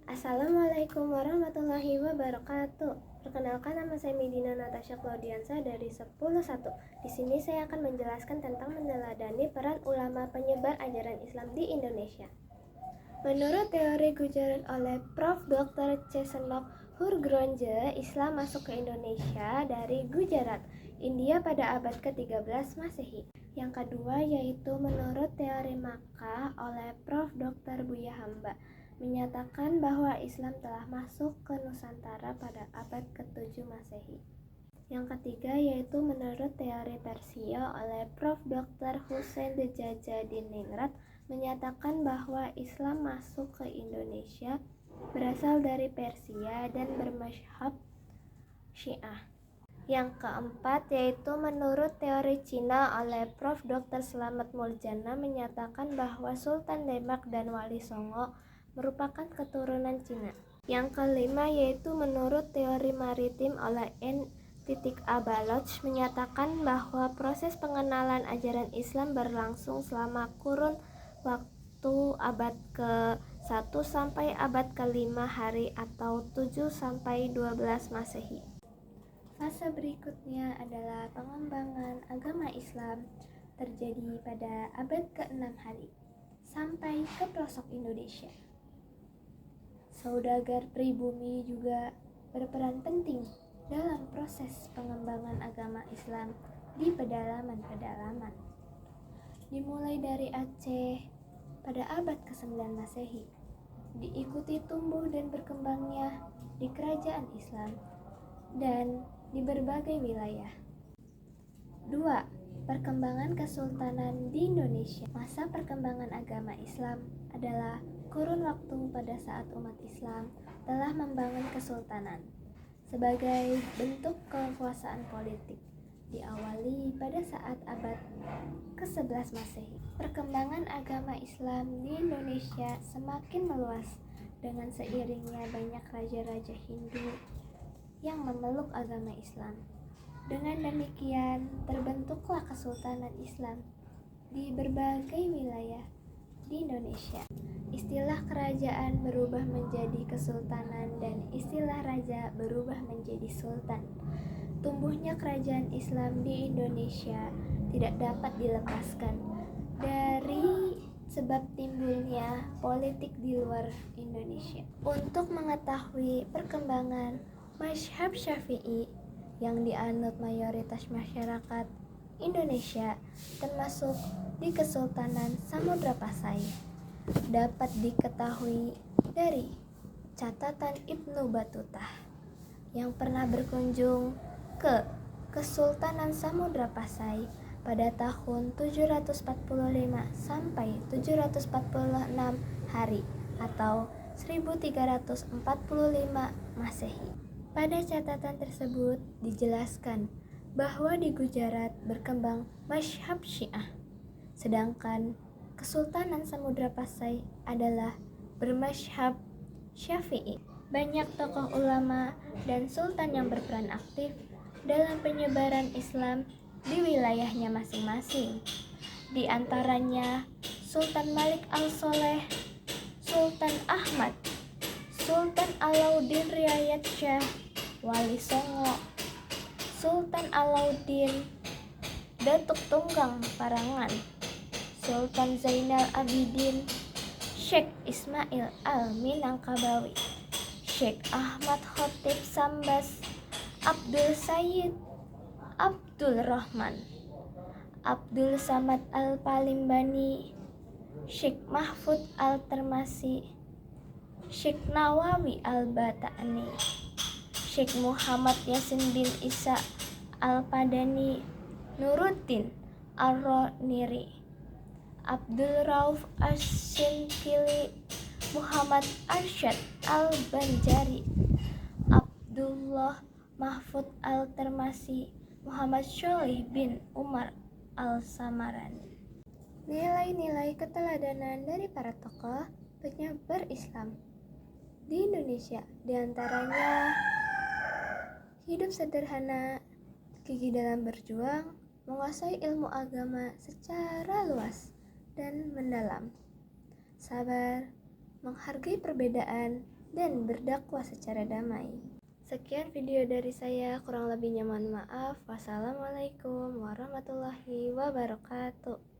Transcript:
Assalamualaikum warahmatullahi wabarakatuh. Perkenalkan, nama saya Medina Natasha Claudiansa dari 10.1. Di sini saya akan menjelaskan tentang meneladani peran ulama penyebar ajaran Islam di Indonesia. Menurut teori Gujarat oleh Prof. Dr. Chesenok Hurgronje, Islam masuk ke Indonesia dari Gujarat, India pada abad ke-13 Masehi. Yang kedua yaitu menurut teori Makkah oleh Prof. Dr. Buya Hamba, menyatakan bahwa Islam telah masuk ke Nusantara pada abad ke-7 Masehi. Yang ketiga yaitu menurut teori Persia oleh Prof. Dr. Hussein Dejjajadiningrat, menyatakan bahwa Islam masuk ke Indonesia berasal dari Persia dan bermazhab Syiah. Yang keempat yaitu menurut teori Cina oleh Prof. Dr. Slamet Muljana, menyatakan bahwa Sultan Demak dan Wali Songo merupakan keturunan Cina. Yang kelima yaitu menurut teori maritim oleh N.A. Baloch, menyatakan bahwa proses pengenalan ajaran Islam berlangsung selama kurun waktu abad ke-1 sampai abad ke-5 hari atau 7 sampai 12 Masehi. Fase berikutnya adalah pengembangan agama Islam terjadi pada abad ke-6 hari sampai ke pelosok Indonesia. Saudagar pribumi juga berperan penting dalam proses pengembangan agama Islam di pedalaman-pedalaman. Dimulai dari Aceh pada abad ke-9 Masehi, diikuti tumbuh dan berkembangnya di kerajaan Islam dan di berbagai wilayah. 2. Perkembangan Kesultanan di Indonesia. Masa perkembangan agama Islam adalah kurun waktu pada saat umat Islam telah membangun kesultanan sebagai bentuk kekuasaan politik, diawali pada saat abad ke-11 Masehi. Perkembangan agama Islam di Indonesia semakin meluas dengan seiringnya banyak raja-raja Hindu yang memeluk agama Islam. Dengan demikian, terbentuklah kesultanan Islam di berbagai wilayah di Indonesia. Istilah kerajaan berubah menjadi kesultanan dan istilah raja berubah menjadi sultan. Tumbuhnya kerajaan Islam di Indonesia tidak dapat dilepaskan dari sebab timbulnya politik di luar Indonesia. Untuk mengetahui perkembangan mazhab Syafi'i yang dianut mayoritas masyarakat Indonesia, termasuk di Kesultanan Samudra Pasai, dapat diketahui dari catatan Ibnu Battuta yang pernah berkunjung ke Kesultanan Samudra Pasai pada tahun 745 sampai 746 hari atau 1345 Masehi. Pada catatan tersebut dijelaskan bahwa di Gujarat berkembang mazhab Syiah, sedangkan Kesultanan Samudra Pasai adalah bermazhab Syafi'i. Banyak tokoh ulama dan sultan yang berperan aktif dalam penyebaran Islam di wilayahnya masing-masing. Di antaranya Sultan Malik Al-Soleh, Sultan Ahmad, Sultan Alauddin Riayat Shah, Wali Songo, Sultan Alauddin Datuk Tunggang Parangan, Sultan Zainal Abidin, Syekh Ismail Al-Minangkabawi, Syekh Ahmad Khotib Sambas, Abdul Sayyid Abdul Rahman, Abdul Samad Al-Palimbani, Syekh Mahfud Al-Termasi, Syekh Nawawi Al-Batani, Syekh Muhammad Yasin bin Isa Al-Padani, Nuruddin Ar-Roniri, Abdul Rauf Asy-Syinkili, Muhammad Arsyad Al-Banjari, Abdullah Mahfud Al-Termasi, Muhammad Sholih bin Umar Al-Samarani. Nilai-nilai keteladanan dari para tokoh penyebar Islam di Indonesia diantaranya hidup sederhana, gigih dalam berjuang, menguasai ilmu agama secara luas dan mendalam, sabar, menghargai perbedaan, dan berdakwah secara damai. Sekian video dari saya, kurang lebihnya mohon maaf. Wassalamualaikum warahmatullahi wabarakatuh.